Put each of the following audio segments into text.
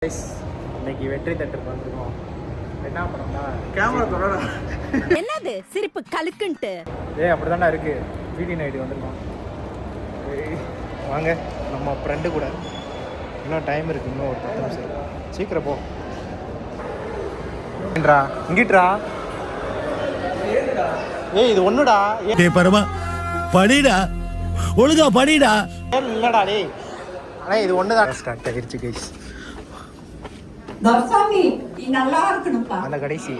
இன்னைக்கு வெற்றி தேட்டருக்கு வந்துருக்கோம். என்ன படம்னா கேமரா தொடரா என்னது சிரிப்பு கலுக்குன்ட்டு அப்படிதான்டா இருக்கு. வீடி நைட்டு வந்திருக்கோம். வாங்க நம்ம ஃப்ரெண்டு கூட. இன்னும் டைம் இருக்கு, இன்னும் ஒரு 10 நிமிஷம் இருக்கு. சீக்கிரம் போ. இங்கிட்டுறா. இது ஒண்ணுடா. பரமா படிடா, ஒழுங்கா படிடா. இல்லடா டேய், ஆனா இது ஒண்ணுதான். ஸ்டார்ட் ஆகிருச்சு கைஸ். தர்சாமி நல்லா இருக்கணும்ப்பா. அந்த கடைசி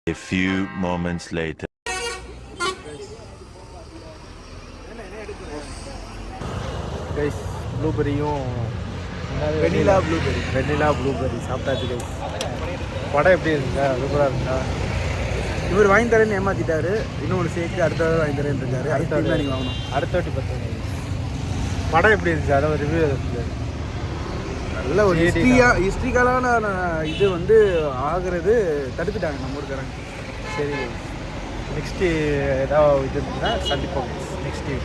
A few moments later. Guys, ப்ளூபெரியும் வெண்ணிலா ப்ளூபெரி சாப்பிட்டாச்சு கைஸ். படம் எப்படி இருக்குங்க? சூப்பராக இருக்குங்களா? இவர் வாங்கி தரேன்னு ஏமாத்திட்டாரு. இன்னொன்று சேர்த்து அடுத்த வாங்கி தரேன்னு இருக்காரு. அடுத்த நீங்கள் வாங்கணும். அடுத்த வாட்டி பார்த்து படம் எப்படி இருந்துச்சு? அதை ரிவ்யூ இருக்குது. நல்ல ஒரு ஹிஸ்ட்ரிக்கலான இது வந்து ஆகிறது தடுத்துட்டாங்க நம்ம ஊருக்காரங்க. சரி, நெக்ஸ்ட்டு ஏதாவது இது இருந்துச்சுன்னா சந்திப்போம். நெக்ஸ்ட்டு